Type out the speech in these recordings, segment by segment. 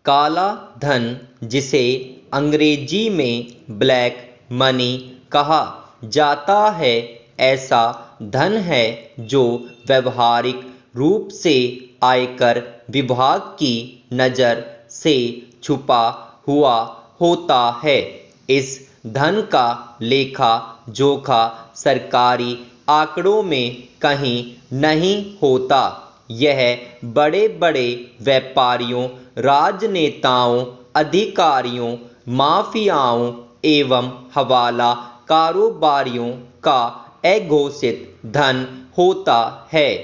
काला धन, जिसे अंग्रेजी में ब्लैक मनी कहा जाता है, ऐसा धन है जो व्यावहारिक रूप से आयकर विभाग की नज़र से छुपा हुआ होता है। इस धन का लेखा जोखा सरकारी आंकड़ों में कहीं नहीं होता। यह बड़े बड़े व्यापारियों, राजनेताओं, अधिकारियों, माफियाओं एवं हवाला कारोबारियों का अघोषित धन होता है।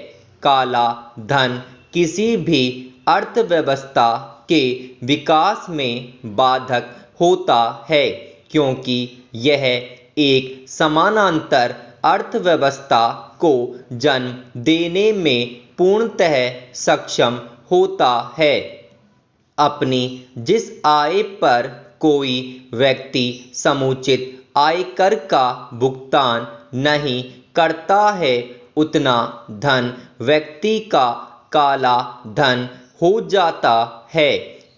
काला धन किसी भी अर्थव्यवस्था के विकास में बाधक होता है, क्योंकि यह एक समानांतर अर्थव्यवस्था को जन्म देने में पूर्णतः सक्षम होता है। अपनी जिस आय पर कोई व्यक्ति समुचित आयकर का भुगतान नहीं करता है, उतना धन व्यक्ति का काला धन हो जाता है।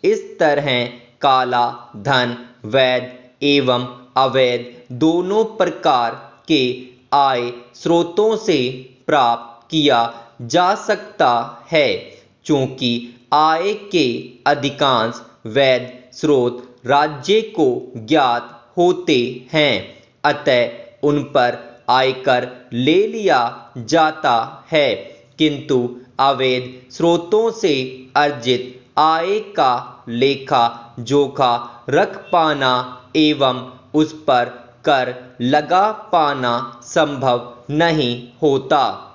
इस तरह काला धन वैध एवं अवैध दोनों प्रकार के आय स्रोतों से प्राप्त किया जा सकता है। चूंकि आय के अधिकांश वैध स्रोत राज्य को ज्ञात होते हैं, अतः उन पर आयकर ले लिया जाता है, किंतु अवैध स्रोतों से अर्जित आय का लेखा जोखा रख पाना एवं उस पर कर लगा पाना संभव नहीं होता।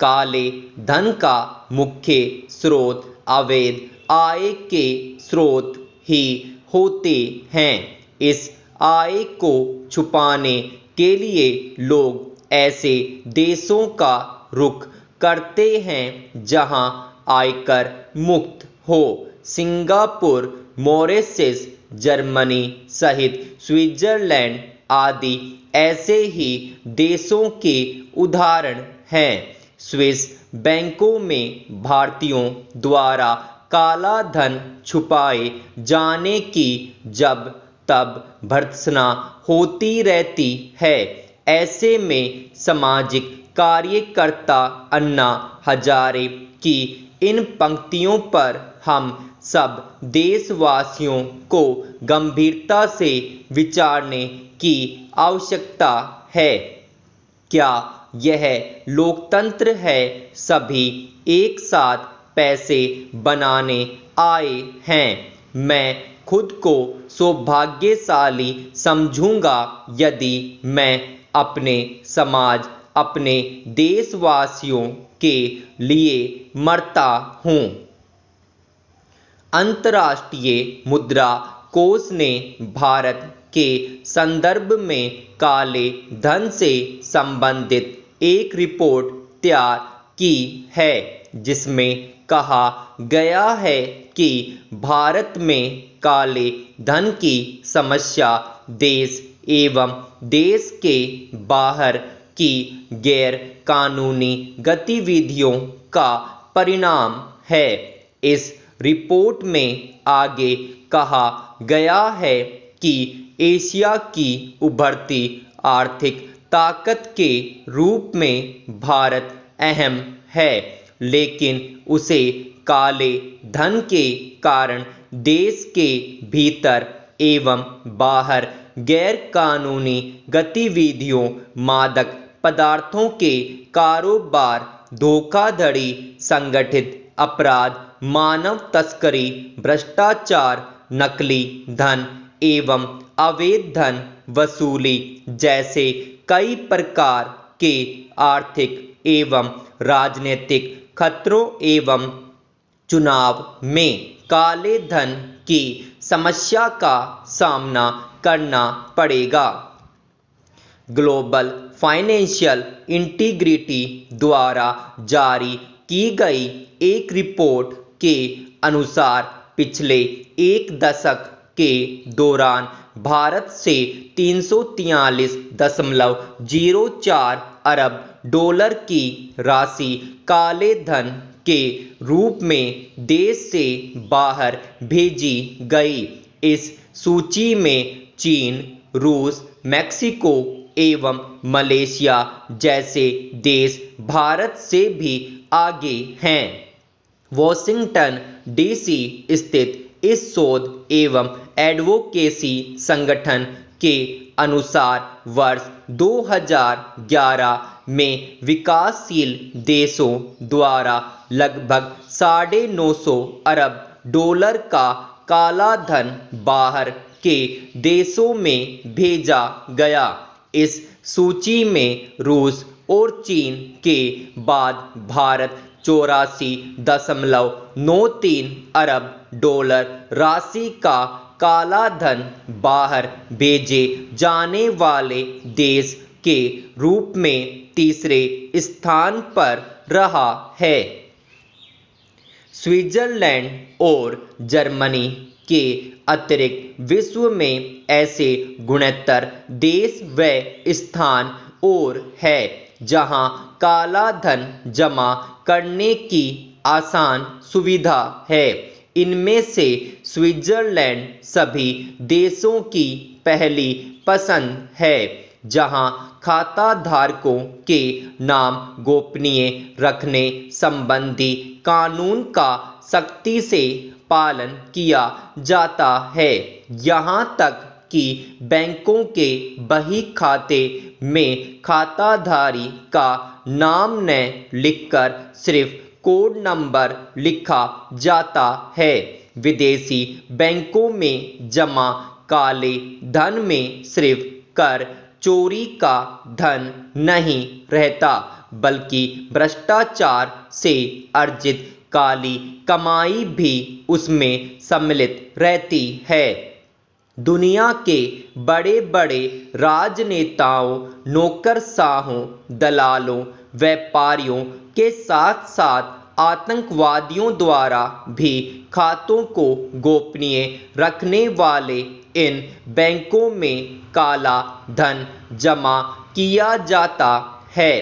काले धन का मुख्य स्रोत अवैध आय के स्रोत ही होते हैं। इस आय को छुपाने के लिए लोग ऐसे देशों का रुख करते हैं जहां आयकर मुक्त हो। सिंगापुर, मॉरिशस, जर्मनी सहित स्विट्जरलैंड आदि ऐसे ही देशों के उदाहरण हैं। स्विस बैंकों में भारतीयों द्वारा काला धन छुपाए जाने की जब तब भर्त्सना होती रहती है। ऐसे में सामाजिक कार्यकर्ता अन्ना हजारे की इन पंक्तियों पर हम सब देशवासियों को गंभीरता से विचारने की आवश्यकता है। क्या यह लोकतंत्र है? सभी एक साथ पैसे बनाने आए हैं। मैं खुद को सौभाग्यशाली समझूंगा यदि मैं अपने समाज, अपने देशवासियों के लिए मरता हूँ। अंतर्राष्ट्रीय मुद्रा कोष ने भारत के संदर्भ में काले धन से संबंधित एक रिपोर्ट तैयार की है, जिसमें कहा गया है कि भारत में काले धन की समस्या देश एवं देश के बाहर की गैर कानूनी गतिविधियों का परिणाम है। इस रिपोर्ट में आगे कहा गया है कि एशिया की उभरती आर्थिक ताकत के रूप में भारत अहम है, लेकिन उसे काले धन के कारण देश के भीतर एवं बाहर गैर कानूनी गतिविधियों, मादक पदार्थों के कारोबार, धोखाधड़ी, संगठित अपराध, मानव तस्करी, भ्रष्टाचार, नकली धन एवं अवैध धन वसूली जैसे कई प्रकार के आर्थिक एवं राजनीतिक खतरों एवं चुनाव में काले धन की समस्या का सामना करना पड़ेगा। ग्लोबल फाइनेंशियल इंटीग्रिटी द्वारा जारी की गई एक रिपोर्ट के अनुसार पिछले एक दशक के दौरान भारत से 343.04 अरब डॉलर की राशि काले धन के रूप में देश से बाहर भेजी गई। इस सूची में चीन, रूस, मेक्सिको एवं मलेशिया जैसे देश भारत से भी आगे हैं। वॉशिंगटन डीसी स्थित इस शोध एवं एडवोकेसी संगठन के अनुसार वर्ष 2011 में विकासशील देशों द्वारा लगभग $950 अरब का काला धन बाहर के देशों में भेजा गया। इस सूची में रूस और चीन के बाद भारत $84.93 अरब राशि का काला धन बाहर भेजे जाने वाले देश के रूप में तीसरे स्थान पर रहा है। स्विट्जरलैंड और जर्मनी के अतिरिक्त विश्व में ऐसे गुणोत्तर देश व स्थान और है जहां काला धन जमा करने की आसान सुविधा है। इनमें से स्विट्जरलैंड सभी देशों की पहली पसंद है, जहां खाता धारकों के नाम गोपनीय रखने संबंधी कानून का सख्ती से पालन किया जाता है। यहाँ तक कि बैंकों के बही खाते में खाताधारी का नाम न लिखकर सिर्फ कोड नंबर लिखा जाता है। विदेशी बैंकों में जमा काले धन में सिर्फ कर चोरी का धन नहीं रहता, बल्कि भ्रष्टाचार से अर्जित काली कमाई भी उसमें सम्मिलित रहती है। दुनिया के बड़े बड़े राजनेताओं, नौकरशाहों, दलालों, व्यापारियों के साथ साथ आतंकवादियों द्वारा भी खातों को गोपनीय रखने वाले इन बैंकों में काला धन जमा किया जाता है।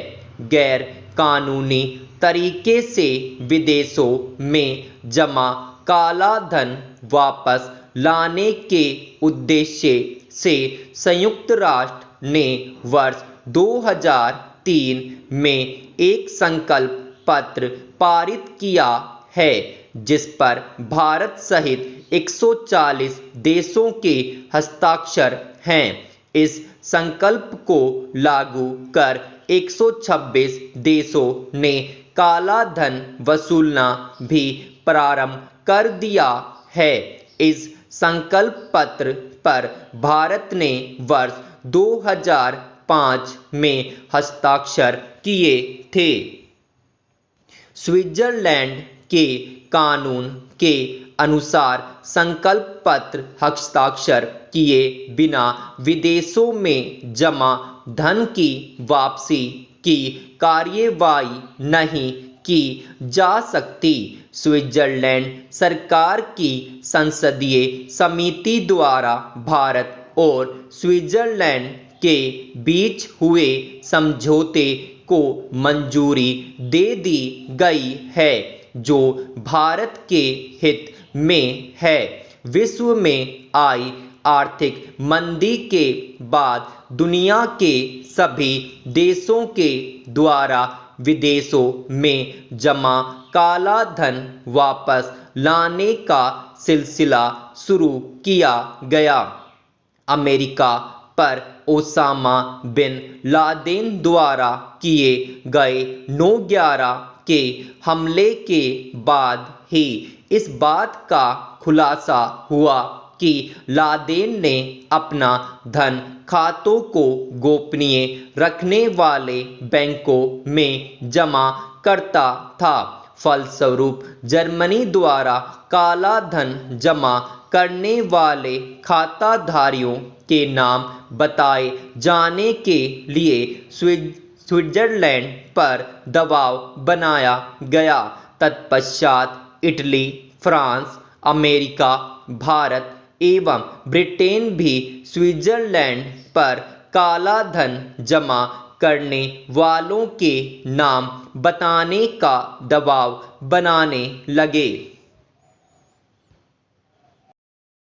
गैर कानूनी तरीके से विदेशों में जमा काला धन वापस लाने के उद्देश्य से संयुक्त राष्ट्र ने वर्ष 2003 में एक संकल्प पत्र पारित किया है, जिस पर भारत सहित 140 देशों के हस्ताक्षर हैं। इस संकल्प को लागू कर 126 देशों ने काला धन वसूलना भी प्रारंभ कर दिया है। इस संकल्प पत्र पर भारत ने वर्ष 2005 में हस्ताक्षर किए थे। स्विट्जरलैंड के कानून के अनुसार संकल्प पत्र हस्ताक्षर किए बिना विदेशों में जमा धन की वापसी की कार्यवाही नहीं की जा सकती। स्विट्जरलैंड सरकार की संसदीय समिति द्वारा भारत और स्विट्जरलैंड के बीच हुए समझौते को मंजूरी दे दी गई है, जो भारत के हित में है। विश्व में आई आर्थिक मंदी के बाद दुनिया के सभी देशों के द्वारा विदेशों में जमा काला धन वापस लाने का सिलसिला शुरू किया गया। अमेरिका पर ओसामा बिन लादेन द्वारा किए गए 9/11 के हमले के बाद ही इस बात का खुलासा हुआ कि लादेन ने अपना धन खातों को गोपनीय रखने वाले बैंकों में जमा करता था। फलस्वरूप जर्मनी द्वारा काला धन जमा करने वाले खाताधारियों के नाम बताए जाने के लिए स्विट्जरलैंड पर दबाव बनाया गया। तत्पश्चात इटली, फ्रांस, अमेरिका, भारत एवं ब्रिटेन भी स्विट्जरलैंड पर काला धन जमा करने वालों के नाम बताने का दबाव बनाने लगे।